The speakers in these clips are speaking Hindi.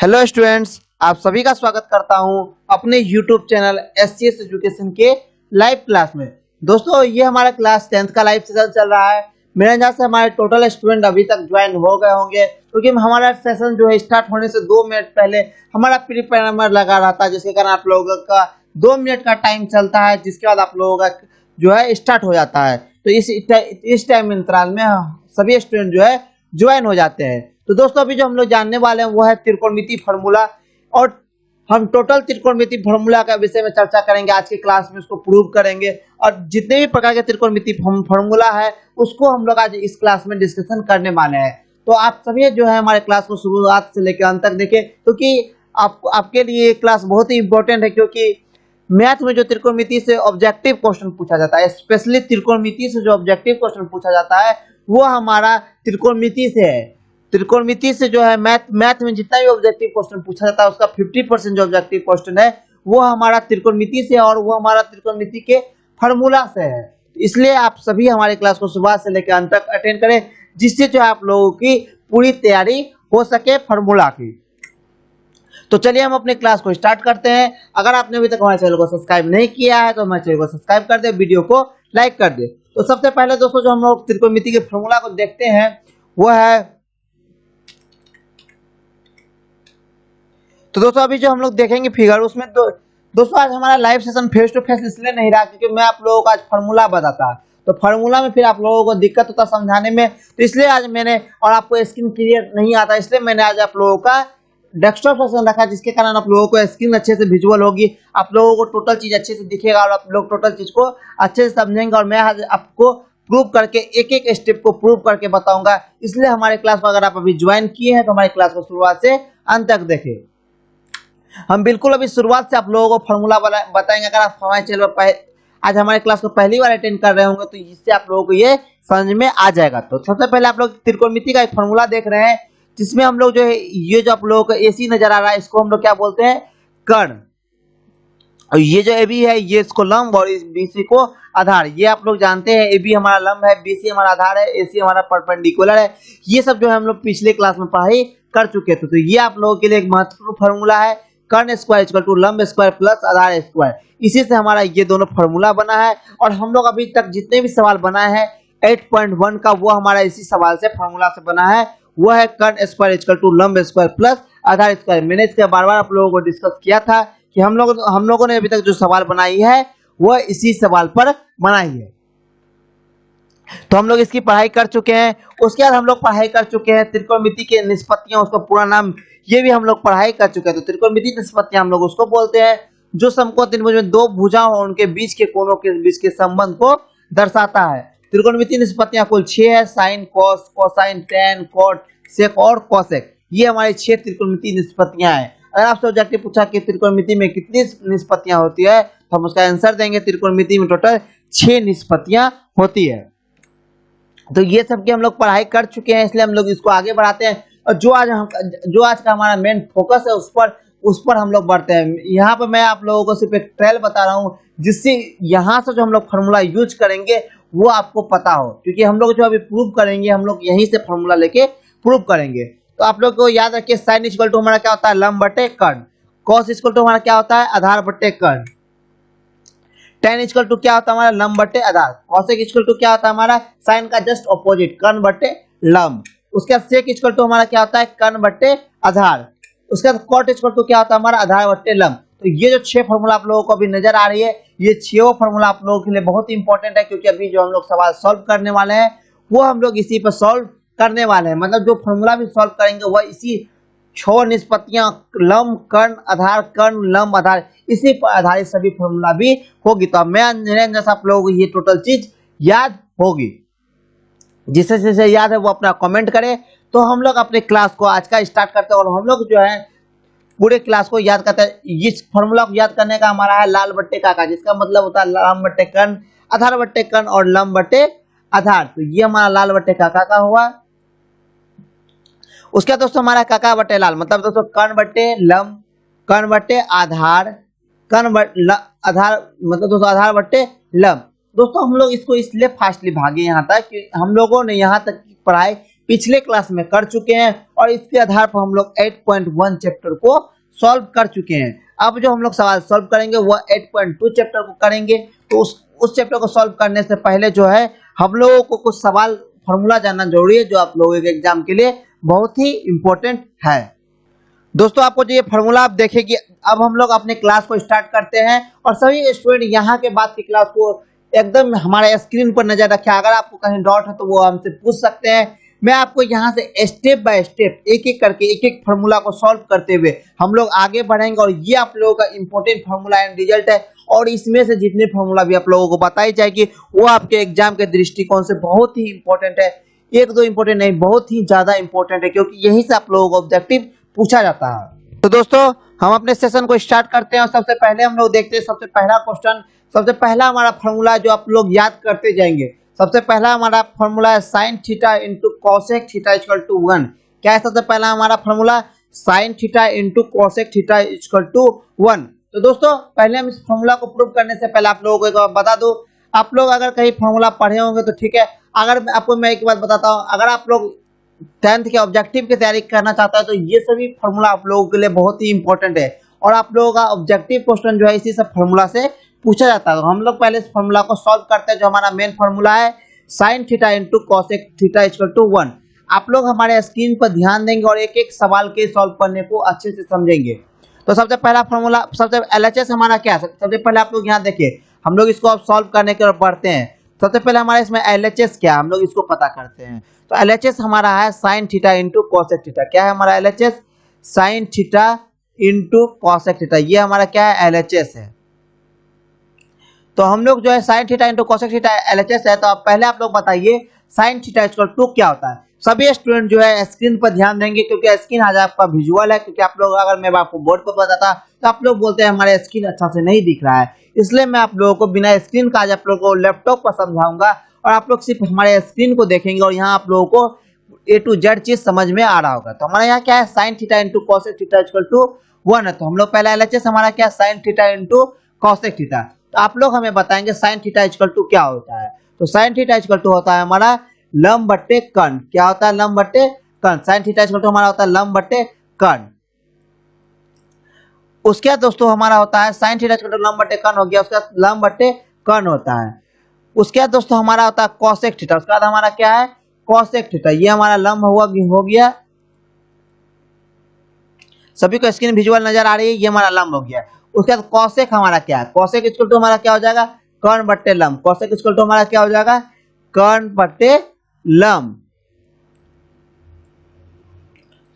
हेलो स्टूडेंट्स, आप सभी का स्वागत करता हूं अपने यूट्यूब चैनल एससीएस एजुकेशन के लाइव क्लास में। दोस्तों, ये हमारा क्लास 10th का लाइव सेशन चल रहा है। मेरे अंदाज से हमारे टोटल स्टूडेंट अभी तक ज्वाइन हो गए होंगे, क्योंकि हमारा सेशन जो है स्टार्ट होने से 2 मिनट पहले हमारा प्री टाइमर लगा रहता है, जिसके कारण आप लोगों का 2 मिनट का टाइम चलता है, जिसके बाद आप लोगों का जो है स्टार्ट हो जाता है। तो इस टाइम अंतराल में सभी स्टूडेंट जो है ज्वाइन हो जाते हैं। तो दोस्तों, अभी जो हम लोग जानने वाले हैं वो है त्रिकोणमिति फार्मूला, और हम टोटल त्रिकोणमिति फार्मूला का विषय में चर्चा करेंगे आज के क्लास में, उसको प्रूव करेंगे। और जितने भी प्रकार के त्रिकोणमिति फार्मूला है उसको हम लोग आज इस क्लास में डिस्कशन करने वाले हैं। तो आप सभी जो है हमारे क्लास को शुरुआत से लेकर अंत तक देखें, क्योंकि आपके लिए ये क्लास बहुत ही इंपॉर्टेंट है। क्योंकि मैथ में जो त्रिकोणमिति से ऑब्जेक्टिव क्वेश्चन पूछा जाता है, स्पेशली त्रिकोणमिति से जो ऑब्जेक्टिव क्वेश्चन पूछा जाता है वो हमारा त्रिकोणमिति से है। त्रिकोणमिति से जो है मैथ में जितना भी ऑब्जेक्टिव क्वेश्चन पूछा जाता है उसका 50% जो ऑब्जेक्टिव क्वेश्चन है वो हमारा त्रिकोणमिति से, और वो हमारा त्रिकोणमिति के फार्मूला से है। इसलिए आप सभी हमारे क्लास को सुबह से लेकर अंत तक अटेंड करें, जिससे जो आप लोगों की पूरी तैयारी हो सके फार्मूला की। तो चलिए हम अपने क्लास को स्टार्ट करते हैं। अगर आपने अभी तक हमारे चैनल को सब्सक्राइब नहीं किया है तो हमारे चैनल को सब्सक्राइब कर दे, वीडियो को लाइक कर दे। तो सबसे पहले दोस्तों जो हम लोग त्रिकोणमिति के फार्मूला को देखते हैं वो है, तो दोस्तों अभी जो हम लोग देखेंगे फिगर, उसमें दोस्तों आज हमारा live session face to face इसलिए नहीं रहा क्योंकि मैं आप लोगों को आज फार्मूला बताता, तो फार्मूला में फिर आप लोगों को दिक्कत होता समझाने में, तो इसलिए आज मैंने, और आपको स्क्रीन क्लियर नहीं आता इसलिए मैंने आज आप लोगों का डेस्कटॉप सेशन रखा, जिसके कारण आप लोगों को स्क्रीन अच्छे से विजुअल होगी, आप लोगों को टोटल चीज अच्छे से दिखेगा और आप लोग टोटल चीज को अच्छे से समझेंगे। और मैं आज आपको प्रूव करके एक एक स्टेप को प्रूव करके बताऊंगा। इसलिए हमारे क्लास को अगर आप अभी ज्वाइन किए हैं तो हमारे क्लास को शुरुआत से अंत तक देखें। हम बिल्कुल अभी शुरुआत से आप लोगों को फार्मूला बताएंगे। अगर आप हमारे चैनल पर आज हमारे क्लास को पहली बार अटेंड कर रहे होंगे तो इससे आप लोगों को ये समझ में आ जाएगा। तो सबसे पहले आप लोग त्रिकोणमिति का एक फार्मूला देख रहे हैं, जिसमें हम लोग जो है ये जो आप लोगों को एसी नजर आ रहा है इसको हम लोग क्या बोलते हैं, कर्ण। और ये जो एबी है ये इसको लंब और इस बीसी को आधार। ये आप लोग जानते हैं, एबी हमारा लंब है, बीसी हमारा आधार है, एसी हमारा परपेंडिकुलर है। ये सब जो है हम लोग पिछले क्लास में पढ़ाई कर चुके थे। तो ये आप लोगों के लिए एक महत्वपूर्ण फार्मूला है, कर्ण स्क्वायर इक्वल टू लंब स्क्वायर प्लस आधार स्क्वायर। इसी से हमारा ये दोनों फार्मूला बना है। और हम लोग अभी तक जितने भी सवाल बनाए हैं 8.1 का, वो हमारा इसी सवाल से फार्मूला से बना है। वो है कर्ण स्क्वायर इक्वल टू लंब स्क्वायर प्लस आधार स्क्वायर। मैंने इसके बार-बार आप लोगों को डिस्कस किया था कि हम लोगों ने अभी तक जो सवाल बनाई है वो इसी सवाल पर बनाई है। तो हम लोग इसकी पढ़ाई कर चुके हैं। उसके बाद हम लोग पढ़ाई कर चुके हैं त्रिकोणमिति के निष्पत्तियां, उसका पूरा नाम ये भी हम लोग पढ़ाई कर चुके हैं। तो त्रिकोणमिति निष्पत्तियां हम लोग उसको बोलते हैं जो समकोण त्रिभुज में दो भुजाओं और उनके बीच के कोणों के बीच के संबंध को दर्शाता है। त्रिकोणमिति निष्पत्तियां कुल 6 है, sine, cos, cosine, tan, cot, sec और कोसेक। ये हमारी 6 त्रिकोणमिति निष्पत्तियां हैं। अगर आपसे ऑब्जेक्टिव पूछा कि त्रिकोणमिति में कितनी निष्पत्तियां होती है तो हम उसका आंसर देंगे त्रिकोणमिति में टोटल 6 निष्पत्तियां होती है। तो ये सब की हम लोग पढ़ाई कर चुके हैं, इसलिए हम लोग इसको आगे बढ़ाते हैं। और जो आज का हमारा मेन फोकस है उस पर हम लोग बढ़ते हैं। यहाँ पर मैं आप लोगों को सिर्फ एक ट्रायल बता रहा हूँ, जिससे यहाँ से जो हम लोग फार्मूला यूज करेंगे वो आपको पता हो, क्योंकि हम लोग जो अभी प्रूव करेंगे हम लोग यहीं से फार्मूला लेके प्रूव करेंगे। तो आप लोग को याद रखिए, साइन इक्वल टू हमारा क्या होता है, लंब बटे कर्ण। कॉस इक्वल टू हमारा क्या होता है, आधार बटे कर्ण। tan इक्वल टू क्या होता है हमारा, लंब बटे आधार। cosec इक्वल टू क्या होता है हमारा, साइन का जस्ट ऑपोजिट, कर्ण बटे लंब। उसके बाद sec इक्वल टू हमारा क्या होता है, कर्ण बटे आधार। उसके बाद cot इक्वल टू क्या होता है हमारा, आधार बटे लंब। तो ये जो 6 फार्मूला आप लोगों को अभी नजर आ रही है, ये 6 फार्मूला आप लोगों के लिए बहुत इंपॉर्टेंट है, क्योंकि अभी जो हम लोग सवाल सॉल्व करने वाले हैं वो हम लोग इसी पर सॉल्व करने वाले हैं। मतलब जो फार्मूला भी सॉल्व करेंगे वह इसी 6 निष्पत्तियां, लंब, कर्ण, आधार, कर्ण, लंब, आधार, इसी पर आधारित सभी फार्मूला भी होगी। तो मैं आप लोगों को ये टोटल चीज याद होगी। जिसे जिसे याद है वो अपना कमेंट करे। तो हम लोग अपने क्लास को आज का स्टार्ट करते हैं, और हम लोग जो है पूरे क्लास को याद करते हैं। इस फार्मूला को याद करने का हमारा है लाल बट्टे काका, जिसका मतलब होता है लंब बट्टे कर्ण, आधार बट्टे कर्ण और लंब बट्टे आधार। तो ये हमारा लाल बट्टे काका का हुआ। उसके दोस्तों हमारा काका बटे लाल, मतलब दोस्तों कर्ण बटे लंब, कर्ण बटे आधार, आधार मतलब दोस्तों आधार बटे लंब। दोस्तों हम लोग इसको इसलिए फास्टली भागे यहाँ तक कि हम लोगों ने यहाँ तक की पढ़ाई पिछले क्लास में कर चुके हैं और इसके आधार पर हम लोग 8.1 चैप्टर को सॉल्व कर चुके हैं। अब जो हम लोग सवाल सॉल्व करेंगे वह 8.2 चैप्टर को करेंगे। तो उस चैप्टर को सॉल्व करने से पहले जो है हम लोगों को कुछ सवाल फॉर्मूला जानना जरूरी है, जो आप लोगों के एग्जाम के लिए बहुत ही इंपॉर्टेंट है। दोस्तों आपको जो ये फॉर्मूला आप देखेंगे, अब हम लोग अपने क्लास को स्टार्ट करते हैं और सभी स्टूडेंट यहाँ के बाद की क्लास को एकदम हमारे स्क्रीन पर नजर रखें। अगर आपको कहीं डाउट है तो वो हमसे पूछ सकते हैं। मैं आपको यहाँ से स्टेप बाय स्टेप एक एक करके एक एक फार्मूला को सॉल्व करते हुए हम लोग आगे बढ़ेंगे और ये आप लोगों का इंपॉर्टेंट फार्मूला एंड रिजल्ट है। और इसमें से जितने फार्मूला भी आप लोगों को बताई जाएगी वो आपके एग्जाम के दृष्टिकोण से बहुत ही इंपॉर्टेंट है। एक दो इंपॉर्टेंट नहीं, बहुत ही ज्यादा इंपॉर्टेंट है, क्योंकि यही से आप लोगों को ऑब्जेक्टिव पूछा जाता है। तो दोस्तों हम अपने सेशन को स्टार्ट करते हैं और सबसे पहले हम लोग देखते हैं सबसे पहला क्वेश्चन। सबसे पहला हमारा फॉर्मूला जो आप लोग याद करते जाएंगे। सबसे पहला हमारा फॉर्मूला है sine theta into cosec theta equal to 1। क्या है सबसे पहला हमारा formula? Sine theta into cosec theta equal to 1। तो दोस्तों पहले हम इस फॉर्मूला को प्रूव करने से पहले आप लोगों को एक बात बता दूं, आप लोग अगर कहीं फॉर्मूला पढ़े होंगे तो ठीक है। अगर आपको मैं एक बात बताता हूँ, अगर आप लोग 10th के ऑब्जेक्टिव की तैयारी करना चाहता है तो ये सभी फॉर्मूला आप लोगों के लिए बहुत ही इंपॉर्टेंट है और आप लोगों का ऑब्जेक्टिव क्वेश्चन जो है इसी सब फॉर्मूला से पूछा जाता है। तो हम लोग पहले इस फॉर्मूला को सॉल्व करते हैं। जो हमारा मेन फॉर्मूला है sine theta into cosec theta equal to 1। आप लोग हमारे स्क्रीन पर ध्यान देंगे और एक एक सवाल के सॉल्व करने को अच्छे से समझेंगे। तो सबसे पहला फॉर्मूला, सबसे LHS हमारा क्या है? सबसे पहले आप लोग यहाँ देखिए, हम लोग इसको अब सॉल्व करने की ओर बढ़ते हैं। सबसे पहले हमारे इसमें LHS क्या है हम लोग इसको पता करते हैं। तो LHS हमारा है sine theta into cosec theta. क्या है हमारा LHS? Sign theta into cosec theta. ये हमारा क्या है? LHS है। तो हम लोग जो है sine theta into cosec theta LHS है। तो अब पहले आप लोग बताइए साइन थीटा इक्वल टू क्या होता है। सभी स्टूडेंट जो है स्क्रीन पर ध्यान देंगे, क्योंकि स्क्रीन आज आपका विजुअल है। क्योंकि आप लोग अगर मैं आपको बोर्ड पर बताता तो आप लोग बोलते हैं हमारे स्क्रीन अच्छा से नहीं दिख रहा है, इसलिए मैं आप लोगों को बिना स्क्रीन का आज आप लोगों को लैपटॉप पर समझाऊंगा और आप लोग सिर्फ हमारे स्क्रीन को देखेंगे और यहाँ आप लोगों को A to Z चीज समझ में आ रहा होगा। तो हमारा यहाँ क्या है? Sine theta into cosec theta equal to 1 है। तो हम लोग पहला LHS हमारा क्या? Sine theta into cosec theta. तो आप लोग हमें बताएंगे साइन थीटा इक्वल टू क्या होता है। तो साइन थीटा इक्वल टू होता है हमारा लंब बट्टे कर्ण। क्या होता है? लंब बट्टे कर्ण। साइन थीटा इक्वल टू हमारा होता है लंब बट्टे कर्ण। उसके बाद दोस्तों हमारा होता है साइन थीटा इक्वल टू लंब बट्टे कर्ण हो गया, उसके बाद लंब बट्टे कर्ण होता है। उसके बाद दोस्तों हमारा होता है कॉसेक थीटा। उसके बाद हमारा क्या है? Cosec theta. ये हमारा लंब हो गया। सभी को स्क्रीन विजुअल नजर आ रही है? ये हमारा लंब हो गया। उसके बाद कॉसेक हमारा क्या है? कॉसेक इक्वल टू हमारा क्या हो जाएगा? कर्ण बट्टे लंब। कॉसेक इक्वल टू हमारा क्या हो जाएगा? कर्ण बट्टे लंब।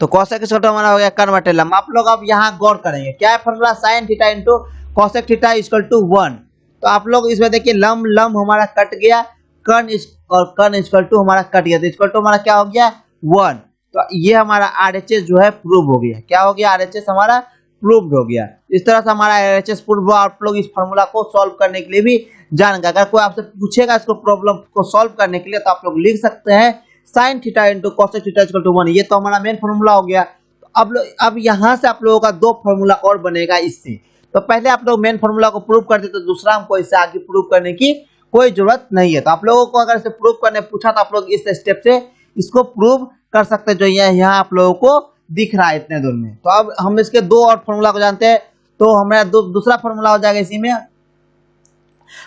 तो कॉसेक इक्वल टू हमारा हो गया कर्ण बट्टे लंब। आप लोग अब यहाँ गौर करेंगे, क्या है formula? Sine theta into cosec theta equal to 1। तो आप लोग इसमें देखिए लंब लंब हमारा कट गया, कर्ण और कर्ण इक्वल टू हमारा कट गया, तो इक्वल टू हमारा क्या हो गया? 1। तो ये हमारा RHS जो है प्रूव हो गया। क्या हो गया? RHS हमारा प्रूव्ड हो गया। इस तरह से हमारा RHS प्रूव हुआ। आप लोग इस फॉर्मूला को सॉल्व करने के लिए भी जानेंगे। अगर कोई आपसे पूछेगा इसको प्रॉब्लम को सॉल्व करने के लिए तो आप लोग लिख सकते हैं sine theta into cosec theta equal to 1। ये तो हमारा मेन फॉर्मूला हो गया। अब यहाँ से आप लोगों का दो फॉर्मूला और बनेगा इससे। तो पहले आप लोग मेन फॉर्मूला को प्रूव करते तो दूसरा हमको इससे आगे प्रूव करने की कोई जरूरत नहीं है। तो आप लोगों को अगर इसे प्रूव करने पूछा तो आप लोग इस स्टेप से इसको प्रूव कर सकते हैं, जो यहाँ आप लोगों को दिख रहा है इतने दूर में। तो अब हम इसके दो और फॉर्मूला को जानते हैं। तो हमारा दूसरा फॉर्मूला हो जाएगा इसी में।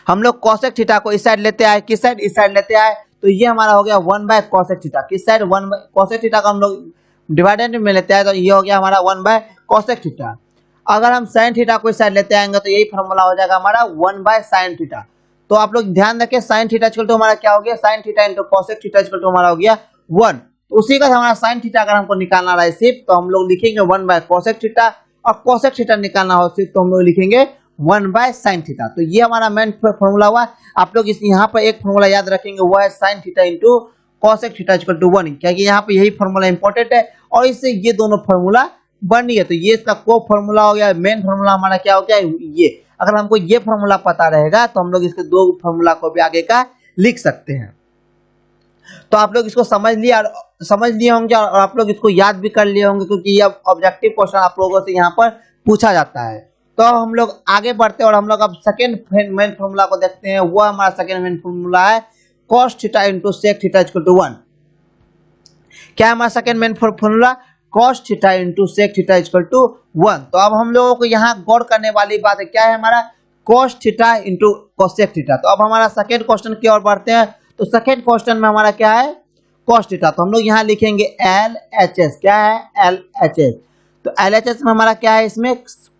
हम लोग कॉसेक थीटा को इस साइड लेते आए, किस साइड? इस साइड लेते आए। तो ये हमारा हो गया 1 बाय कॉसेक थीटा। किस साइड? 1 बाय कॉसेक थीटा का हम लोग डिवाइडेंड में लेते आए, तो ये हो गया हमारा 1 बाय कॉसेक थीटा। अगर हम साइन थीटा को इस साइड लेते आएंगे तो यही फॉर्मूला हो जाएगा हमारा 1 बाय साइन थीटा। तो आप लोग ध्यान रखें साइन थीटा इक्वल टू हमारा क्या हो गया? Sine theta into cosec theta equal to हमारा हो गया 1। तो उसी का हमारा साइन थीटा अगर हमको निकालना रहा है सिर्फ, तो हम लोग लिखेंगे 1 बाय कॉसेक थीटा, और कॉसेक थीटा निकालना हो सिर्फ तो हम लोग लिखेंगे 1 बाय साइन थीटा। तो ये हमारा मेन फॉर्मूला हुआ। आप लोग इस यहाँ पर एक फॉर्मूला याद रखेंगे, वो है sine theta into cosec theta equal to 1, क्योंकि यहाँ पे यही फॉर्मूला इंपॉर्टेंट है और इससे ये दोनों फॉर्मूला बनी है। तो ये इसका को फॉर्मूला हो गया। मेन फॉर्मूला हमारा क्या हो गया? ये। अगर हमको ये फॉर्मूला पता रहेगा तो हम लोग इसके दो फॉर्मूला को भी आगे का लिख सकते हैं। तो आप लोग इसको समझ लिए होंगे और आप लोग इसको याद भी कर लिए होंगे, क्योंकि ये ऑब्जेक्टिव क्वेश्चन आप लोगों से यहाँ पर पूछा जाता है। तो हम लोग आगे बढ़ते हैं और हम लोग अब सेकेंड मेन फॉर्मूला को देखते हैं। वो हमारा सेकेंड मेन फॉर्मूला है cos theta into sec theta equal to 1। क्या है हमारा second main formula, cos theta into sec theta equal to 1। तो अब हम लोगों को यहाँ गौर करने वाली बात है, क्या है हमारा cos theta into cosec theta. तो अब हमारा सेकंड क्वेश्चन की ओर बढ़ते हैं। तो सेकंड क्वेश्चन में हमारा क्या है cos थीटा, तो हम लोग यहाँ लिखेंगे LHS, क्या है LHS। तो LHS में हमारा क्या है, इसमें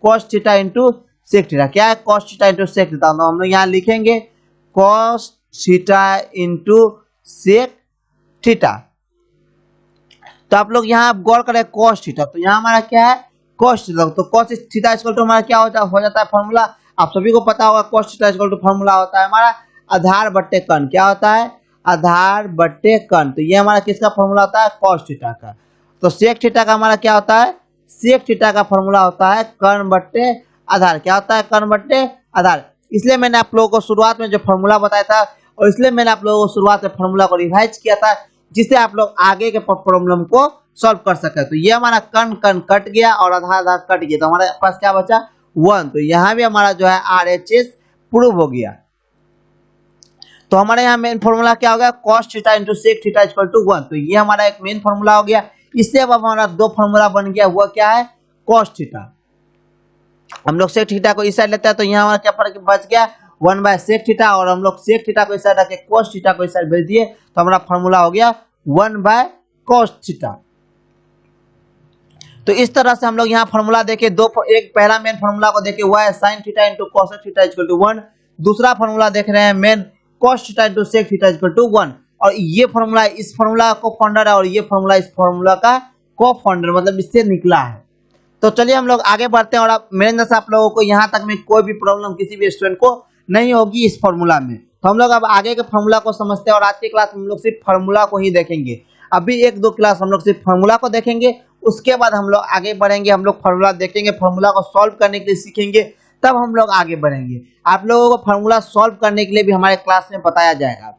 cos theta into sec theta, क्या है cos theta into sec theta. तो हम लोग यहाँ लिखेंगे cos theta into sec theta. तो आप लोग यहाँ गौर करें cos थीटा, तो यहाँ हमारा क्या है cos थीटा। तो cos थीटा इक्वल टू हमारा क्या हो जाता है फॉर्मूला, आप सभी को पता होगा cos theta equal to formula होता है हमारा आधार बट्टे कर्ण, क्या होता है आधार बट्टे कर्ण। तो ये हमारा किसका फॉर्मूला होता है cos थीटा का। तो सेक थीटा का हमारा क्या होता है, सेक थीटा का फॉर्मूला होता है कर्ण बट्टे आधार, क्या होता है कर्ण बट्टे आधार। इसलिए मैंने आप लोगों को शुरुआत में जो फॉर्मूला बताया था, और इसलिए मैंने आप लोगों को शुरुआत में फॉर्मूला को रिवाइज किया था, जिससे आप लोग आगे के प्रॉब्लम को सॉल्व कर सके। तो ये हमारा कर्ण कर्ण कट गया और आधार आधार कट गया, तो हमारे पास क्या बचा 1। तो यहाँ भी हमारा जो है RHS प्रूव हो गया। तो हमारे यहाँ मेन फॉर्मूला क्या हो गया cos theta into sec theta equal to 1। तो ये हमारा एक मेन फॉर्मूला हो गया। इससे अब हमारा दो फॉर्मूला बन गया, हुआ क्या है cos थीटा। हम लोग सेक थीटा को इस साइड लेते हैं, तो यहाँ हमारा क्या फर्क बच गया 1 बाय सेक थीटा, और हम लोग सेक थीटा को इस साइड रख के cos थीटा को इस साइड भेज दिए, तो हमारा फॉर्मूला हो गया 1 बाय cos थीटा। तो इस तरह से हम लोग यहाँ फॉर्मूला देखे एक पहला मेन फॉर्मूला को देखे हुआ है sin theta into cos theta equal to 1। दूसरा फॉर्मूला देख रहे हैं main cos theta into sec theta equal to 1। और ये फॉर्मूला इस फॉर्मूला का को-फाउंडर है, और ये फॉर्मूला इस फॉर्मूला का को-फाउंडर, मतलब इससे निकला है। तो चलिए हम लोग आगे बढ़ते हैं। और अब मेरे अंदर से आप लोगों को यहाँ तक में कोई भी प्रॉब्लम किसी भी स्टूडेंट को नहीं होगी इस फॉर्मूला में। तो हम लोग अब आगे के फॉर्मूला को समझते हैं, और आज की क्लास में हम लोग सिर्फ फॉर्मूला को ही देखेंगे। अभी एक दो क्लास हम लोग सिर्फ फॉर्मूला को देखेंगे, उसके बाद हम लोग आगे बढ़ेंगे, हम लोग फॉर्मूला देखेंगे, फॉर्मूला को सॉल्व करने के लिए सीखेंगे, तब हम लोग आगे बढ़ेंगे। आप लोगों को फॉर्मूला सॉल्व करने के लिए भी हमारे क्लास में बताया जाएगा।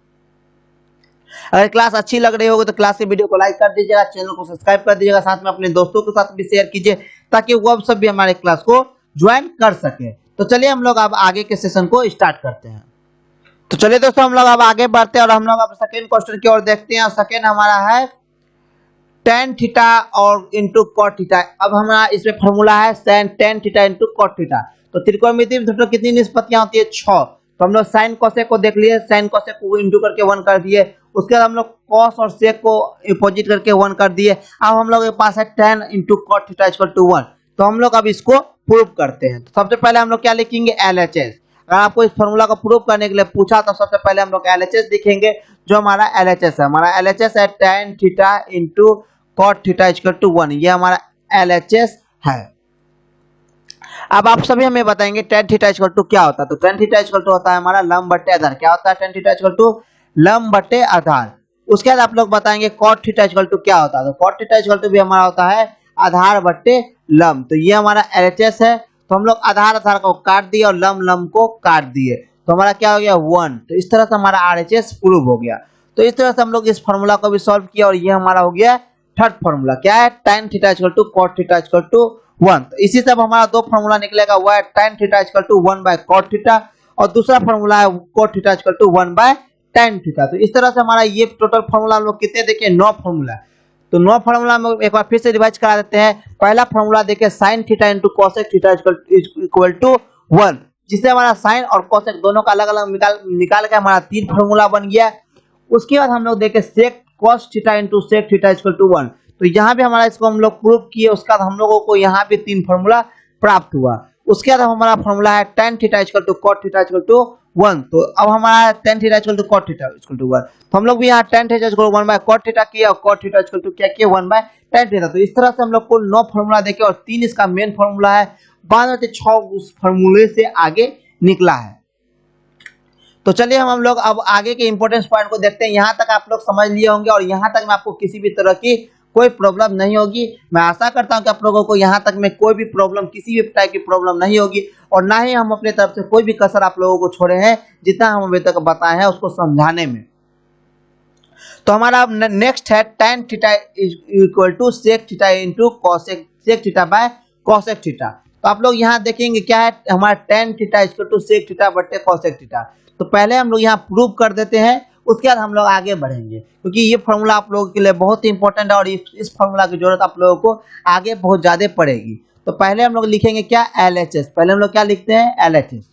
अगर क्लास अच्छी लग रही होगी तो क्लास की वीडियो को लाइक कर दीजिएगा, चैनल को सब्सक्राइब कर दीजिएगा, साथ में अपने दोस्तों के साथ भी शेयर कीजिए, ताकि वो सब भी हमारे क्लास को ज्वाइन कर सके। तो चलिए हम लोग अब आगे के सेशन को स्टार्ट करते हैं। तो चलिए दोस्तों हम लोग अब आगे बढ़ते हैं, और हम लोग अब सेकेंड क्वेश्चन की ओर देखते हैं। सेकेंड हमारा है tan थीटा और इंटू cot थीटा। अब हमारा इसमें फॉर्मूला है tan theta into cot theta. तो त्रिकोणमिति में कितनी निष्पत्तियां होती है 6। तो हम लोग साइन कोसेक को देख लिए, साइन कोसेक को इंटू करके 1 कर दिए, उसके बाद हम लोग cos और sec को अपोजिट करके 1 कर दिए। अब हम लोग के पास है tan into cot theta equal to 1। तो हम लोग अब इसको प्रूव करते हैं। तो सबसे पहले हम लोग क्या लिखेंगे LHS। अगर आपको इस फॉर्मूला को प्रूव करने के लिए पूछा तो सबसे पहले हम लोग LHS लिखेंगे, जो हमारा LHS है। हमारा LHS है tan theta into cot theta equal to 1, ये हमारा LHS है। अब आप सभी हमें बताएंगे tan थीटा इक्वल टू क्या होता है। तो tan थीटा इक्वल टू होता है हमारा लंब बट्टे आधार। क्या होता है tan थीटा इक्वल टू लंब बट्टे आधार। उसके बाद आप लोग बताएंगे cot थीटा इक्वल टू क्या होता है। तो cot थीटा इक्वल टू भी हमारा होता है आधार बट्टे लंब। तो ये हमारा LHS है। तो हम लोग आधार आधार को काट दिए और लंब लंब को काट दिए, तो हमारा क्या हो गया 1। तो इस तरह से हमारा RHS प्रूव हो गया। तो इस तरह से हम लोग इस फॉर्मूला को भी सॉल्व किया, और ये हमारा हो गया थर्ड फॉर्मूला, क्या है tan theta equal to cot theta equal to 1। तो इसी से हमारा दो फॉर्मूला निकलेगा, वो है tan theta equal to 1 by cot theta, और दूसरा फॉर्मूला है cot theta equal to 1 by tan theta. तो इस तरह से हमारा ये टोटल फॉर्मूला हम लोग कितने देखे 9 फॉर्मूला। तो 9 फॉर्मूला में एक बार फिर से रिवाइज करा देते हैं। पहला फॉर्मूला देखिए sin theta into cosec theta equal to 1, जिससे हमारा sin और cosec दोनों का अलग अलग निकाल के हमारा 3 फॉर्मूला बन गया। उसके बाद हम लोग देखे sec cos theta into sec theta equal to 1। तो यहाँ भी हमारा इसको हम लोग प्रूव किए। उसके बाद हम लोगों को यहाँ भी 3 फॉर्मूला प्राप्त हुआ। उसके बाद हमारा फॉर्मूला है tan theta equal to cot theta equal to 1। तो अब हमारा tan theta equal to cot theta equal to 1। तो हम लोग भी यहाँ tan theta equal to 1 by cot theta किया, और cot थीटा इक्वल टू क्या किया 1 बाय tan थीटा। तो इस तरह से हम लोग कुल 9 फॉर्मूला देखे, और 3 इसका मेन फॉर्मूला है, बाद में 6 उस फॉर्मूले से आगे निकला है। तो चलिए हम लोग अब आगे के इंपॉर्टेंस पॉइंट को देखते हैं। यहाँ तक आप लोग समझ लिए होंगे, और यहाँ तक में आपको किसी भी तरह की कोई प्रॉब्लम नहीं होगी। मैं आशा करता हूँ कि आप लोगों को यहाँ तक में कोई भी प्रॉब्लम, किसी भी टाइप की प्रॉब्लम नहीं होगी, और ना ही हम अपने तरफ से कोई भी कसर आप लोगों को छोड़े हैं, जितना हम अभी तक बताए हैं उसको समझाने में। तो हमारा नेक्स्ट है tan theta equal to sec theta into sec theta by cosec theta. तो आप लोग यहाँ देखेंगे क्या है हमारा tan theta equal to sec theta बट्टे cosec थीटा। तो पहले हम लोग यहाँ प्रूव कर देते हैं, उसके बाद हम लोग आगे बढ़ेंगे, क्योंकि ये फॉर्मूला आप लोगों के लिए बहुत ही इंपॉर्टेंट है और इस फॉर्मूला की जरूरत आप लोगों को आगे बहुत ज्यादा पड़ेगी। तो पहले हम लोग लिखेंगे क्या, LHS। पहले हम लोग क्या लिखते हैं, LHS।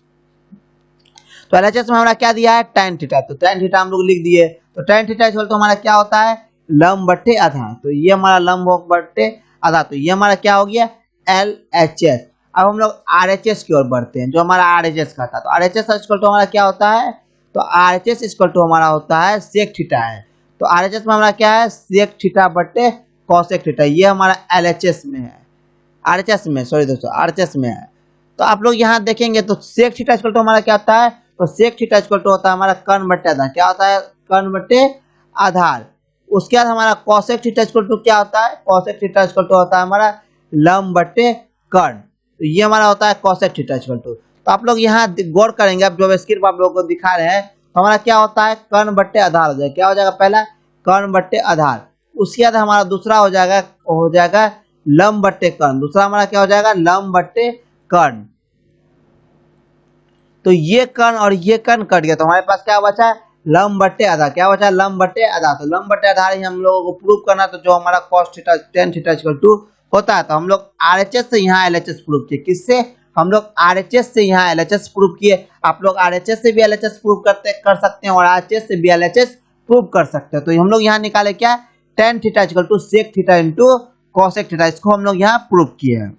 तो LHS में हमारा क्या दिया है, tan थीटा। तो tan थीटा हम लोग लिख दिए। तो tan थीटा तो हमारा क्या होता है, लंब बट्टे आधार। तो ये हमारा लंब बट्टे आधार, तो ये हमारा क्या हो गया, LHS। अब हम लोग RHS की ओर बढ़ते हैं, जो हमारा RHS का था। तो RHS इक्वल टू हमारा क्या होता है, तो RHS इक्वल टू हमारा होता है सेक थीटा है। तो RHS में हमारा क्या है, सेक थीटा बट्टे कॉसेक थीटा। ये हमारा LHS में है, RHS में, सॉरी दोस्तों, RHS में है। तो आप लोग यहाँ देखेंगे तो सेक थीटा इक्वल टू हमारा क्या होता है, तो सेक थीटा इक्वल टू होता है हमारा कर्ण बट्टे आधार। क्या होता है, कर्ण बट्टे आधार। उसके बाद हमारा कॉसेक थीटा इक्वल टू क्या होता है, कॉसेक थीटा इक्वल टू होता है हमारा लंब बट्टे कर्ण। तो ये हमारा होता है कॉसेक थीटा इक्वल टू। तो आप लोग यहाँ गौर करेंगे, अब जो स्क्रीन पर आप लोगों को दिखा रहे हैं, तो हमारा क्या होता है, कर्ण बट्टे आधार हो जाएगा। क्या हो जाएगा, पहला कर्ण बट्टे आधार, उसके बाद हमारा दूसरा हो जाएगा लंब बट्टे कर्ण। दूसरा हमारा क्या हो जाएगा, लंब बट्टे कर्ण। तो ये कर्ण और ये कर्ण कट गया, तो हमारे पास क्या बचा, लंब बट्टे आधार। क्या बचा, लंब बट्टे आधार। तो लंब बट्टे आधार ही हम लोगों को प्रूव करना, तो जो हमारा cos theta tan theta equal to होता है। तो हम लोग RHS से यहाँ LHS प्रूव किए। किससे, हम लोग RHS से यहाँ LHS प्रूव किए। आप लोग RHS से भी LHS प्रूव कर सकते हैं और RHS से भी LHS प्रूव कर सकते हैं। तो हम लोग यहाँ निकाले क्या, tan theta equal to sec theta into cosec theta. इसको हम लोग यहाँ प्रूव किए हैं।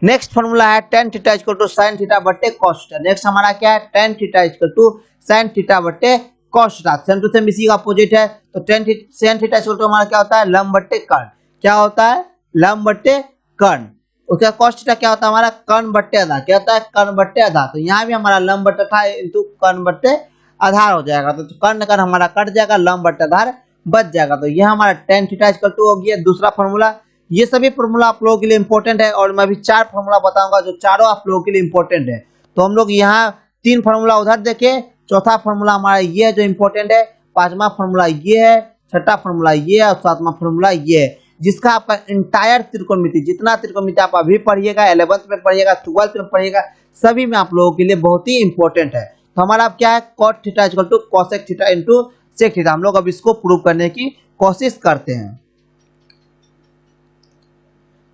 नेक्स्ट फॉर्मूला है tan theta equal to sin theta बट्टे cos थीटा। नेक्स्ट हमारा क्या है, tan theta equal to sin theta बट्टे cos theta. Same to same इसी का अपोजिट है। तो sin थीटा इक्वल टू हमारा क्या होता है, लंब बट्टे कर्ण। क्या होता है, लंब बट्टे कर्ण। उसके बाद cos थीटा क्या होता है हमारा, कर्ण बट्टे आधार। क्या होता है, कर्ण बट्टे आधार। तो यहाँ भी हमारा लंब बट्टे था इंटू कर्ण बट्टे आधार हो जाएगा। तो कर्ण कर्ण हमारा कट जाएगा, लंब बट्टे आधार बच जाएगा। तो यह हमारा tan थीटा इक्वल टू हो गया दूसरा फॉर्मूला। ये सभी फॉर्मूला आप लोगों के लिए इंपॉर्टेंट है और मैं अभी 4 फॉर्मूला बताऊंगा जो चारों आप लोगों के लिए इंपॉर्टेंट है। तो हम लोग यहाँ 3 फॉर्मूला उधर देखे, चौथा फॉर्मूला हमारा ये है जो इंपॉर्टेंट है, पांचवा फॉर्मूला ये है, छठा फॉर्मूला ये है और सातवां फॉर्मूला ये है, जिसका आपका इंटायर त्रिकोणमिति, जितना त्रिकोणमिति आप अभी पढ़िएगा, 11th में पढ़िएगा, 12th में पढ़िएगा, सभी में आप लोगों के लिए बहुत ही इंपॉर्टेंट है। तो हमारा अब क्या है, cot theta equal to cosec theta into sec theta. हम लोग अब इसको प्रूव करने की कोशिश करते हैं।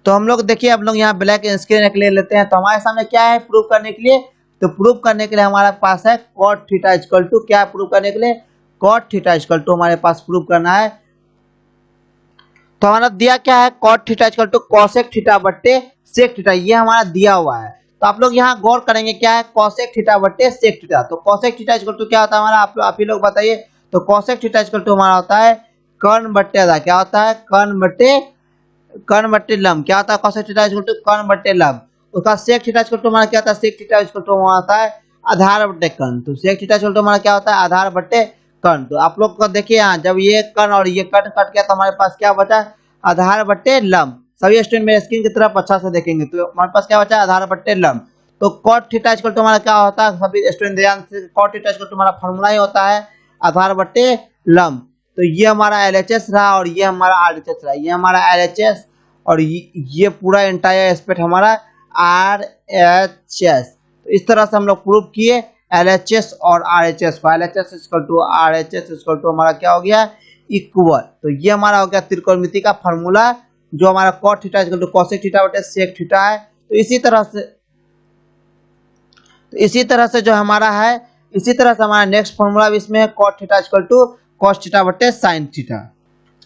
तो हम लोग देखिए, अब लोग यहाँ ब्लैक स्क्रीन ले लेते हैं। तो हमारे सामने क्या है प्रूव करने के लिए, तो प्रूव करने के लिए हमारे पास है cot थीटा इक्वल टू, क्या है प्रूव करने के लिए, cot थीटा इक्वल टू हमारे पास प्रूव करना है। तो हमारा दिया क्या है, cot theta equal to cosec theta बट्टे sec थीटा, ये हमारा दिया हुआ है। तो आप लोग यहाँ गौर करेंगे क्या है, cosec थीटा बट्टे sec थीटा। तो cosec थीटा इक्वल टू क्या होता है हमारा, आप ही लोग बताइए। तो cosec थीटा इक्वल टू हमारा होता है कर्ण बट्टे आधा। क्या होता है, कर्ण बट्टे लंब। क्या होता है, cosec थीटा इक्वल टू कर्ण बट्टे लंब। उसका sec थीटा इक्वल टू हमारा क्या होता है, sec थीटा इक्वल टू हमारा होता है आधार बट्टे कर्ण। तो sec थीटा इक्वल टू हमारा क्या होता है, आधार बट्टे कर्ण। तो आप लोग को देखिए यहाँ, जब ये कर्ण और ये कर्ण कट गया तो हमारे पास क्या बचा, आधार बट्टे लंब। सभी स्टूडेंट मेरे स्क्रीन की तरफ अच्छा से देखेंगे तो हमारे पास क्या बचा, आधार बट्टे लंब। तो cot थीटा इक्वल टू हमारा क्या होता है, सभी स्टूडेंट ध्यान से, cot थीटा इक्वल टू हमारा फॉर्मूला ही होता है आधार बट्टे लंब। तो ये हमारा LHS रहा और ये हमारा RHS रहा। ये हमारा LHS और ये पूरा एंटायर एस्पेक्ट हमारा RHS। तो इस तरह से हम लोग प्रूव किए LHS और RHS को। LHS equal to RHS equal to हमारा क्या हो गया, इक्वल। तो ये हमारा हो गया त्रिकोणमिति का फॉर्मूला, जो हमारा cot theta equal to cosec theta बटे sec थीटा है। तो इसी तरह से जो हमारा है, इसी तरह से हमारा नेक्स्ट फॉर्मूला भी इसमें है, cot theta equal to cos theta बटे sin थीटा।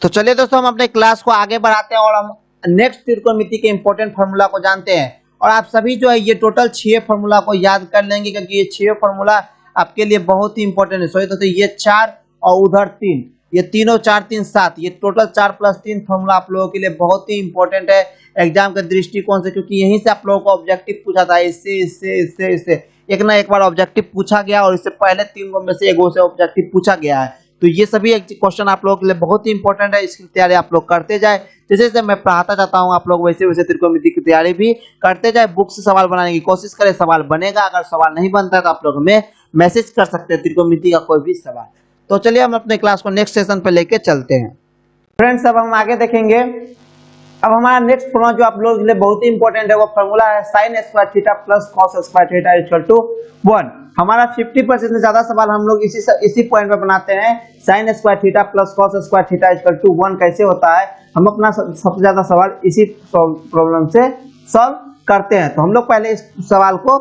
तो चलिए दोस्तों, हम अपने क्लास को आगे बढ़ाते हैं और हम नेक्स्ट त्रिकोणमिति के इंपॉर्टेंट फार्मूला को जानते हैं। और आप सभी जो है ये टोटल 6 फार्मूला को याद कर लेंगे, क्योंकि ये 6 फार्मूला आपके लिए बहुत ही इंपॉर्टेंट है। सॉरी दोस्तों, ये 4 और उधर 3, ये तीनों 4 3 7, ये टोटल 4 + 3 फार्मूला आप लोगों के लिए बहुत ही इंपॉर्टेंट है एग्जाम के दृष्टिकोण से, क्योंकि यहीं से आप लोगों को ऑब्जेक्टिव पूछा था। इससे एक ना एक बार ऑब्जेक्टिव पूछा गया और इससे पहले 3 में से 1 से ऑब्जेक्टिव पूछा गया है। तो ये सभी एक क्वेश्चन आप लोगों के लिए बहुत ही इंपॉर्टेंट है। इसकी तैयारी आप लोग करते जाए, जैसे जैसे मैं पढ़ाता जाता हूँ आप लोग वैसे वैसे त्रिकोणमिति की तैयारी भी करते जाए। बुक से सवाल बनाने की कोशिश करें, सवाल बनेगा। अगर सवाल नहीं बनता है तो आप लोग हमें मैसेज कर सकते हैं त्रिकोणमिति का कोई भी सवाल। तो चलिए हम अपने क्लास को नेक्स्ट सेशन पे लेके चलते हैं। फ्रेंड्स, अब हम आगे देखेंगे अब हमारा नेक्स्ट फॉर्मूला जो आप लोगों के लिए बहुत ही इंपॉर्टेंट है वो फॉर्मूला है sin square theta plus cos square theta equal to 1। हमारा 50% से ज्यादा सवाल हम लोग इसी पॉइंट पे बनाते हैं। sin square theta plus cos square theta equal to 1 कैसे होता है, हम अपना सबसे ज्यादा सवाल इसी प्रॉब्लम से सॉल्व करते हैं। तो हम लोग पहले इस सवाल को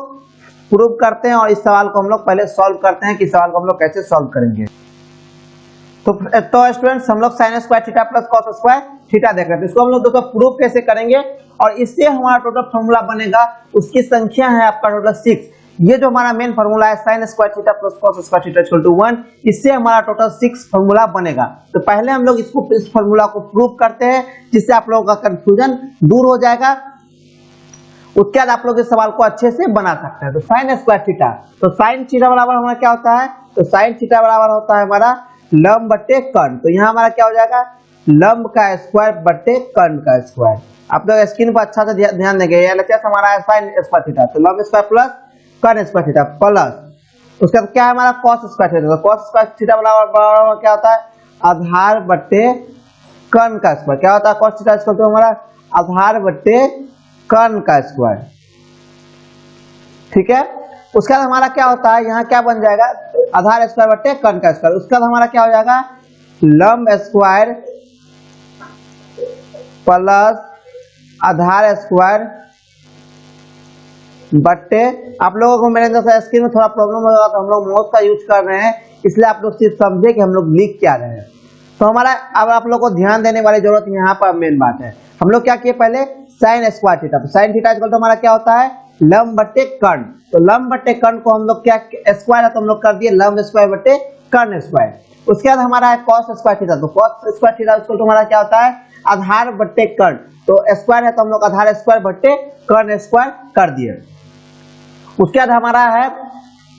प्रूव करते हैं और इस सवाल को हम लोग पहले सॉल्व करते हैं कि सवाल को हम लोग कैसे सॉल्व करेंगे। तो स्टूडेंट्स हम लोग sin square theta plus cos square theta देख रहे थे, इसको हम लोग दोस्तों प्रूव कैसे करेंगे और इससे हमारा टोटल फार्मूला बनेगा, उसकी संख्या है आपका टोटल 6। ये जो हमारा मेन फार्मूला है sin square theta plus cos square theta equal to 1, इससे हमारा टोटल 6 फार्मूला बनेगा। तो पहले हम लोग इस फार्मूला को प्रूव करते हैं जिससे आप लोगों का कंफ्यूजन दूर हो जाएगा। उसके बाद आप लोग इस सवाल को अच्छे से बना सकते हैं। तो sin स्क्वायर थीटा, तो sin थीटा बराबर हमारा क्या होता है, तो sin थीटा बराबर होता है हमारा लंब बटे कर्ण। तो यहाँ हमारा क्या हो जाएगा, लंब का स्क्वायर बटे कर्ण का स्क्वायर। आप लोग स्क्रीन पर अच्छा से ध्यान देंगे, ये LHS हमारा है sin स्क्वायर थीटा, तो लंब स्क्वायर प्लस कर्ण स्क्वायर थीटा प्लस उसका क्या है हमारा cos स्क्वायर थीटा। तो cos स्क्वायर थीटा बराबर क्या होता है, आधार बटे कर्ण का स्क्वायर। क्या होता है cos थीटा इक्वल टू हमारा आधार बटे कर्ण का स्क्वायर, ठीक है। उसके बाद हमारा क्या होता है, यहाँ क्या बन जाएगा, आधार स्क्वायर बटे कर्ण का स्क्वायर। उसके बाद हमारा क्या हो जाएगा, लंब स्क्वायर प्लस आधार स्क्वायर बटे, आप लोगों को मेरे जैसा स्क्रीन में थोड़ा प्रॉब्लम होगा तो हम लोग माउस का यूज कर रहे हैं, इसलिए आप लोग चीज समझे कि हम लोग लिख क्या रहे हैं। तो हमारा अब आप लोग को ध्यान देने वाली जरूरत यहाँ पर मेन बात है, हम लोग क्या किए पहले sin स्क्वायर थीटा। तो sin थीटा इक्वल टू हमारा क्या होता है लंब बटे कर्ण। तो लंब बटे कर्ण को हम लोग क्या स्क्वायर है तो हम लोग कर दिए लंब स्क्वायर बटे कर्ण स्क्वायर। उसके बाद हमारा है cos स्क्वायर थीटा। तो cos square theta equal to हमारा क्या होता है आधार बटे कर्ण। तो स्क्वायर है तो हम लोग आधार स्क्वायर बटे कर्ण स्क्वायर कर दिए। उसके बाद हमारा है,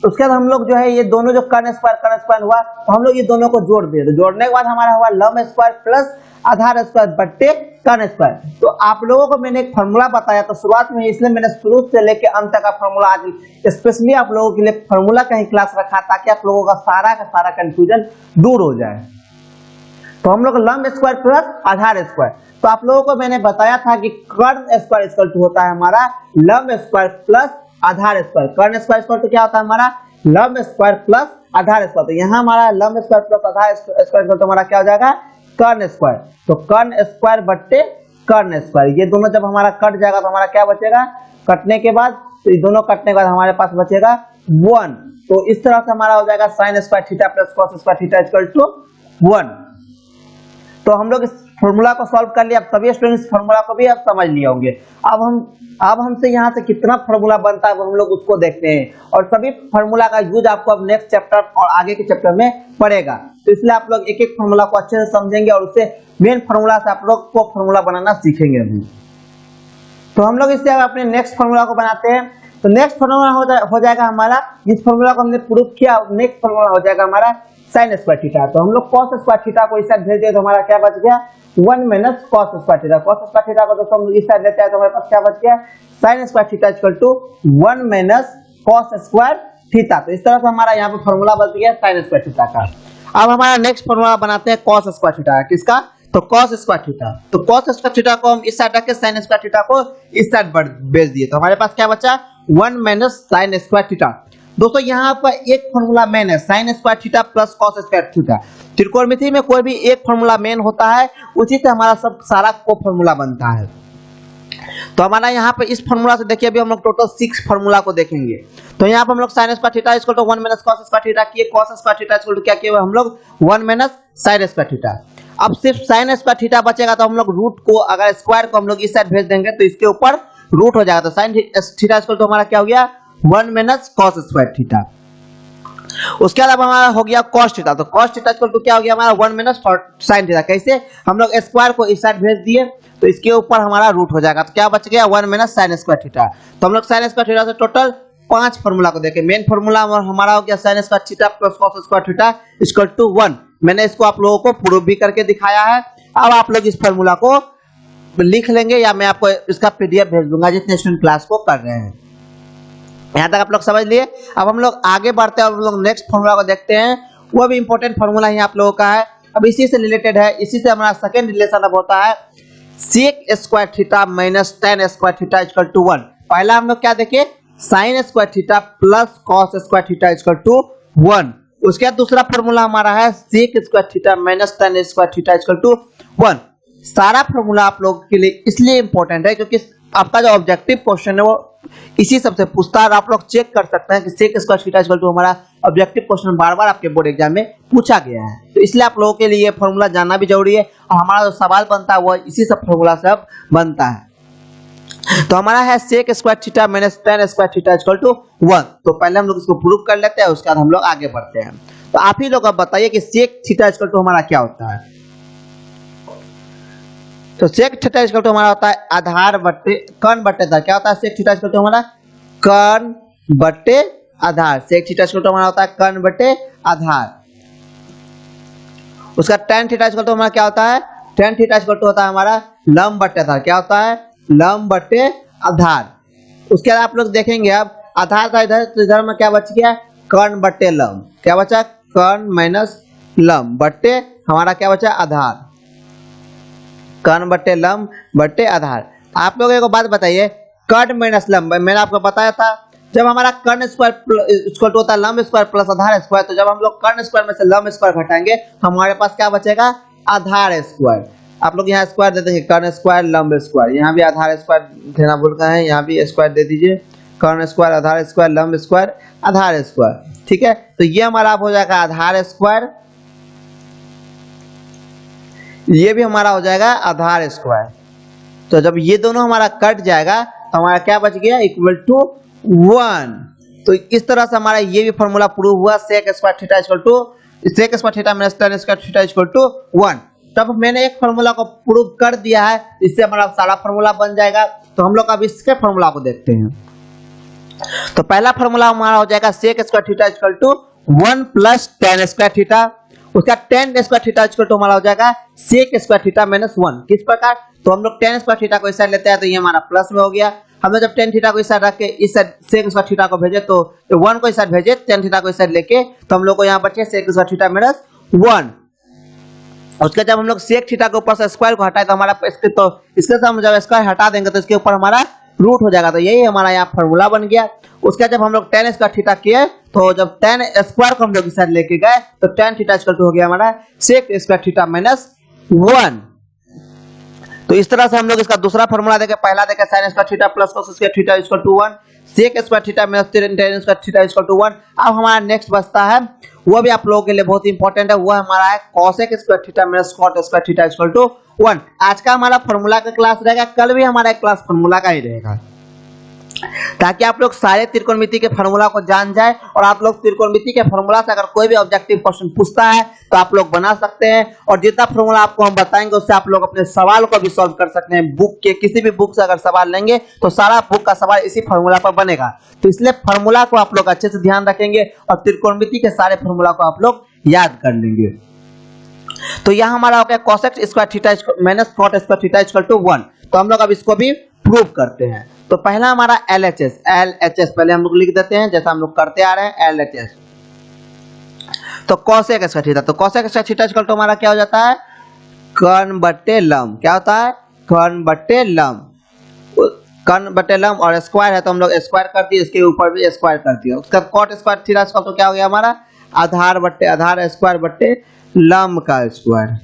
उसके बाद हम लोग जो है ये दोनों जो कर्ण स्क्वायर हुआ तो हम लोग ये दोनों को जोड़ दिए। तो जोड़ने के बाद हमारा हुआ लंब स्क्वायर प्लस आधार स्क्वायर बटे कर्ण स्क्वायर। तो आप लोगों को मैंने एक फार्मूला बताया तो शुरुआत में, इसलिए मैंने शुरू से लेके अंत तक का फार्मूला आज स्पेशली आप लोगों के लिए फार्मूला का ही क्लास रखा ताकि आप लोगों का सारा कंफ्यूजन दूर हो जाए। तो हम लोग लंब स्क्वायर प्लस आधार स्क्वायर, तो आप लोगों को मैंने बताया था कि कर्ण स्क्वायर इक्वल टू होता है हमारा लंब स्क्वायर प्लस आधार स्क्वायर। कर्ण स्क्वायर इक्वल टू क्या होता है हमारा लंब स्क्वायर प्लस आधार स्क्वायर। तो यहाँ हमारा लंब स्क्वायर प्लस आधार स्क्वायर इक्वल टू हमारा क्या हो जाएगा कर्ण स्क्वायर। तो कर्ण स्क्वायर बटे कर्ण स्क्वायर, ये दोनों जब हमारा कट जाएगा तो हमारा क्या बचेगा, कटने के बाद तो ये दोनों कटने के बाद हमारे पास बचेगा 1। तो इस तरह से हमारा हो जाएगा sin square theta plus cos square theta equal to 1। तो हम लोग इस फॉर्मूला को सॉल्व कर लिया। अब सभी स्टूडेंट्स फॉर्मूला को भी अब समझ लिए होंगे। अब हमसे यहाँ से कितना फॉर्मूला बनता है वो हम लोग उसको देखते हैं और सभी फॉर्मूला का यूज आपको अब नेक्स्ट चैप्टर और आगे के चैप्टर में पड़ेगा। तो इसलिए आप लोग एक एक फॉर्मूला को अच्छे से समझेंगे और उससे मेन फॉर्मूला से आप लोग को फॉर्मूला बनाना सीखेंगे अभी। तो हम लोग इससे अपने नेक्स्ट फॉर्मूला को बनाते हैं। तो नेक्स्ट फॉर्मूला हो जाएगा हमारा, जिस फॉर्मूला को हमने प्रूव किया नेक्स्ट फॉर्मूला हो जाएगा हमारा sin स्क्वायर थीटा। तो हम लोग cos स्क्वायर थीटा को इस साइड भेज दिए तो हमारा क्या बच गया 1 minus cos square theta. cos square theta को दोस्तों हम इस साइड लेते हैं तो हमारे पास क्या बच गया sin square theta equal to 1 minus cos square theta. तो इस तरह से हमारा यहाँ पे फॉर्मूला बच गया sin स्क्वायर थीटा का। अब हमारा नेक्स्ट फॉर्मूला बनाते हैं cos स्क्वायर थीटा, किसका, तो cos स्क्वायर थीटा। तो cos स्क्वायर थीटा को हम इस साइड रख के sin स्क्वायर थीटा को इस साइड भेज दिए तो हमारे पास क्या बचा 1 माइनस sin स्क्वायर थीटा। दोस्तों यहाँ पर एक फॉर्मूला मेन है sin square theta plus cos square theta. त्रिकोणमिति में कोई भी एक फॉर्मूला मेन होता है, उसी से हमारा सब सारा को फॉर्मूला बनता है। तो हमारा यहाँ पे इस फॉर्मूला से देखिए अभी हम लोग टोटल 6 फॉर्मूला को देखेंगे। तो यहाँ पर हम लोग sin square theta equal to 1 minus cos square theta किए, cos square theta equal to क्या किए हम लोग 1 माइनस sin स्क्वायर थीटा। अब सिर्फ sin स्क्वायर थीटा बचेगा तो हम लोग रूट को अगर स्क्वायर को हम लोग इस साइड भेज देंगे तो इसके ऊपर रूट हो जाएगा। तो sin थीटा इक्वल टू हमारा क्या हो गया 1 माइनस cos स्क्वायर थीटा। उसके बाद हमारा हो गया cos थीटा। तो cos थीटा इक्वल टू क्या हो गया हमारा 1 माइनस sin थीटा। कैसे, हम लोग स्क्वायर को इस साइड भेज दिए तो इसके ऊपर हमारा रूट हो जाएगा। तो क्या बच गया 1 माइनस sin स्क्वायर थीटा। तो हम लोग sin स्क्वायर थीटा से टोटल 5 फार्मूला को देखें। मेन फार्मूला हमारा हो गया sin square theta plus cos square theta equal to 1। मैंने इसको आप लोगों को प्रूव भी करके दिखाया है। अब आप लोग इस फार्मूला को लिख लेंगे या मैं आपको इसका पीडीएफ भेज दूंगा जितने स्टूडेंट क्लास को कर रहे हैं। यहाँ तक आप लोग समझ लिए। अब हम लोग आगे बढ़ते हैं और हम लोग नेक्स्ट फार्मूला को देखते हैं। वो भी इंपॉर्टेंट फार्मूला ही आप लोगों का है, अब इसी से रिलेटेड है। इसी से हमारा सेकंड रिलेशन अब होता है sec square theta minus tan square theta equal to 1। पहला हम लोग क्या देखे, sine square theta plus cos square theta equal to 1। उसके बाद दूसरा फॉर्मूला हमारा है sec square theta minus tan square theta equal to 1। सारा फॉर्मूला आप लोगों के लिए इसलिए इंपॉर्टेंट है क्योंकि आपका जो ऑब्जेक्टिव क्वेश्चन है वो इसी सबसे पूछता है। और आप लोग चेक कर सकते हैं कि sec square theta equal to हमारा ऑब्जेक्टिव क्वेश्चन बार-बार आपके बोर्ड एग्जाम में पूछा गया है, तो इसलिए आप लोगों के लिए ये फॉर्मूला जानना भी जरूरी है। और हमारा जो सवाल बनता है वो इसी सब फॉर्मूला से अब बनता है। तो हमारा है sec square theta minus tan square theta equal to 1। तो पहले हम लोग इसको प्रूव कर लेते हैं, उसके बाद हम लोग आगे बढ़ते हैं। तो आप ही लोग अब बताइए कि सेक थीटा इक्वल टू हमारा क्या होता है। तो सेक थीटा इक्वल टू हमारा होता है आधार बट्टे कर्ण बट्टे आधार। क्या होता है सेक थीटा इक्वल टू हमारा कर्ण बट्टे आधार। सेक थीटा इक्वल टू हमारा होता है कर्ण बट्टे आधार। उसका tan थीटा इक्वल टू हमारा क्या होता है, tan थीटा इक्वल टू होता है हमारा लंब बट्टे आधार। क्या होता है, लंब बट्टे आधार। उसके बाद आप लोग देखेंगे अब आधार था इधर, तो इधर में क्या बच गया, कर्ण बट्टे लंब। क्या बचा, कर्ण माइनस लंब बट्टे हमारा क्या बचा, आधार। कर्ण बट्टे लंब बट्टे आधार। आप लोग एक बात बताइए, कर्ण माइनस लंब मैंने आपको बताया था, जब हमारा कर्ण स्क्वायर इक्वल टू होता है लंब स्क्वायर प्लस आधार स्क्वायर, तो जब हम लोग कर्ण स्क्वायर में से लंब स्क्वायर घटाएंगे हमारे पास क्या बचेगा, आधार स्क्वायर। आप लोग यहाँ स्क्वायर दे देंगे, कर्ण स्क्वायर लंब स्क्वायर, यहाँ भी आधार स्क्वायर देना भूल गए हैं, यहाँ भी स्क्वायर दे दीजिए, कर्ण स्क्वायर आधार स्क्वायर लंब स्क्वायर आधार स्क्वायर। ठीक है, तो ये हमारा हो जाएगा आधार स्क्वायर, ये भी हमारा हो जाएगा आधार स्क्वायर। तो जब ये दोनों हमारा कट जाएगा तो हमारा क्या बच गया, इक्वल टू 1। तो इस तरह से हमारा ये भी फॉर्मूला प्रूव हुआ, sec square theta equal to sec square theta minus tan square theta equal to 1। तब मैंने एक फॉर्मूला को प्रूव कर दिया है, इससे हमारा सारा फॉर्मूला बन जाएगा। तो हम लोग अब इसके फॉर्मूला को देखते हैं। तो पहला फॉर्मूला हमारा हो जाएगा sec square theta equal to 1 plus tan square theta. उसका tan square theta equal to हमारा हो जाएगा सेक स्क्वायर थीटा माइनस 1। किस प्रकार, तो हम लोग tan स्क्वायर थीटा को इस साइड लेते हैं तो ये हमारा प्लस में हो गया। हम लोग जब tan थीटा को इस साइड रख के इस साइड सेक स्क्वायर थीटा को भेजे तो 1 को इस साइड भेजे, tan थीटा को इस साइड लेके, तो हम लोग को यहाँ बचे सेक स्क्वायर थीटा माइनस 1। उसके जब हम लोग सेक थीटा के ऊपर से स्क्वायर को हटाए तो हमारा इसके से हम जब स्क्वायर हटा देंगे तो इसके ऊपर हमारा रूट हो जाएगा। तो यही हमारा यहाँ फॉर्मूला बन गया। उसके जब हम लोग tan स्क्वायर थीटा किए तो जब tan स्क्वायर को हम लोग इस साइड लेके गए तो tan थीटा इक्वल टू हो गया हमारा सेक स्क्वायर थीटा माइनस 1। तो इस तरह से हम लोग इसका दूसरा फॉर्मूला देके, पहला देके sin square theta plus cos square theta equal to 1, sec square theta minus tan square theta equal to 1। अब हमारा नेक्स्ट बचता है, वो भी आप लोगों के लिए बहुत इंपॉर्टेंट है, वो हमारा है cosec square theta minus cot square theta equal to 1। आज का हमारा फॉर्मूला का क्लास रहेगा, कल भी हमारा क्लास फॉर्मूला का ही रहेगा, ताकि आप लोग सारे त्रिकोणमिति के फॉर्मूला को जान जाए। और आप लोग त्रिकोणमिति के फॉर्मूला से अगर कोई भी ऑब्जेक्टिव क्वेश्चन पूछता है तो आप लोग बना सकते हैं। और जितना फॉर्मूला आपको हम बताएंगे उससे आप लोग अपने सवाल को भी सॉल्व कर सकते हैं। बुक के किसी भी बुक से अगर सवाल लेंगे तो सारा बुक का सवाल इसी फॉर्मूला पर बनेगा। तो इसलिए फॉर्मूला को आप लोग अच्छे से ध्यान रखेंगे और त्रिकोणमिति के सारे फॉर्मूला को आप लोग याद कर लेंगे। तो यहाँ हमारा हो गया cosec square theta minus cot square theta equal to 1। तो हम लोग अब इसको भी प्रूव करते हैं। तो पहला हमारा LHS पहले हम लोग लिख देते हैं जैसा हम लोग करते आ रहे हैं LHS। तो cosec स्क्वायर थीटा, तो cosec square theta equal to हमारा क्या हो जाता है, कर्ण बट्टे लंब। क्या होता है, कर्ण बट्टे लंब, कर्ण बट्टे लंब और स्क्वायर है तो हम लोग स्क्वायर कर दिए, इसके ऊपर भी स्क्वायर कर दिया। उसका cot square theta equal to क्या हो गया हमारा, आधार बट्टे आधार स्क्वायर बट्टे लंब का स्क्वायर।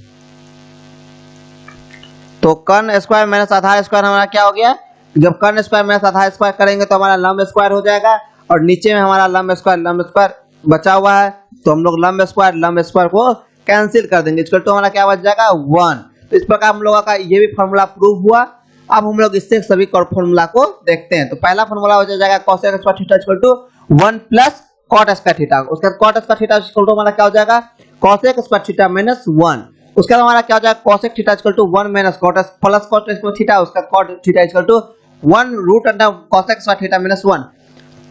तो कर्ण स्क्वायर माइनस आधार स्क्वायर हमारा क्या हो गया, जब कर्ण स्क्वायर माइनस आधार स्क्वायर करेंगे तो हमारा लंब स्क्वायर हो जाएगा। और नीचे में हमारा लंब स्क्वायर बचा हुआ है तो हम लोग लंब स्क्वायर को कैंसिल कर देंगे, इक्वल टू हमारा क्या बच जाएगा 1। तो इस प्रकार हम लोगों का ये भी फॉर्मूला प्रूव हुआ। अब हम लोग इससे सभी फॉर्मूला को देखते हैं। तो पहला फॉर्मूला हो जाएगा cosec square theta equal to 1 plus cot square theta. उसके बाद cot square theta equal to हमारा क्या हो जाएगा, cosec स्क्वायर थीटा माइनस 1। उसके बाद हमारा क्या हो जाएगा cosec theta equal to 1 minus cot plus cot square theta, उसका cot theta equal to 1 root under cosec square theta minus 1।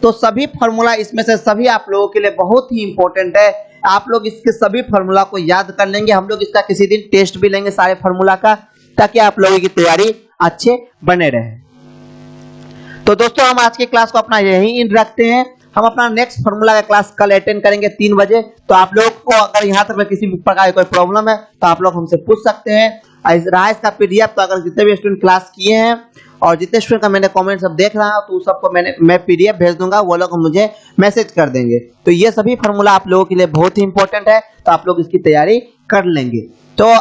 तो सभी फॉर्मूला इसमें से सभी आप लोगों के लिए बहुत ही इंपॉर्टेंट है। आप लोग इसके सभी फॉर्मूला को याद कर लेंगे। हम लोग इसका किसी दिन टेस्ट भी लेंगे सारे फॉर्मूला का, ताकि आप लोगों की तैयारी अच्छे बने रहे। तो दोस्तों हम आज की क्लास को अपना यही एंड रखते हैं। हम अपना नेक्स्ट फॉर्मूला का क्लास कल अटेंड करेंगे 3 बजे। तो आप लोग को अगर यहाँ तक किसी भी प्रकार की कोई प्रॉब्लम है तो आप लोग हमसे पूछ सकते हैं। रहा इसका पीडीएफ। तो अगर जितने भी स्टूडेंट क्लास किए हैं और जितने स्टूडेंट का मैंने कमेंट सब देख रहा हूं तो सबको मैं पीडीएफ भेज दूंगा, वो लोग मुझे मैसेज कर देंगे। तो ये सभी फार्मूला आप लोगों के लिए बहुत ही इंपॉर्टेंट है, तो आप लोग इसकी तैयारी कर लेंगे। तो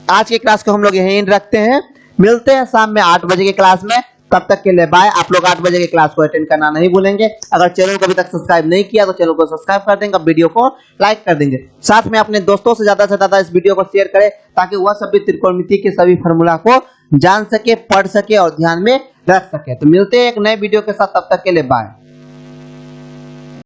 आज की क्लास को हम लोग यहीं रखते हैं, मिलते हैं शाम में 8 बजे की क्लास में। तब तक के लिए बाय। आप लोग 8 बजे की क्लास को अटेंड करना नहीं भूलेंगे। अगर चैनल को अभी तक सब्सक्राइब नहीं किया तो चैनल को सब्सक्राइब कर देंगे, वीडियो को लाइक कर देंगे, साथ में अपने दोस्तों से ज्यादा इस वीडियो को शेयर करें ताकि वह सभी त्रिकोणमिति के सभी फार्मूला को जान सके, पढ़ सके और ध्यान में रख सके। तो मिलते हैं एक नए वीडियो के साथ, तब तक के लिए बाय।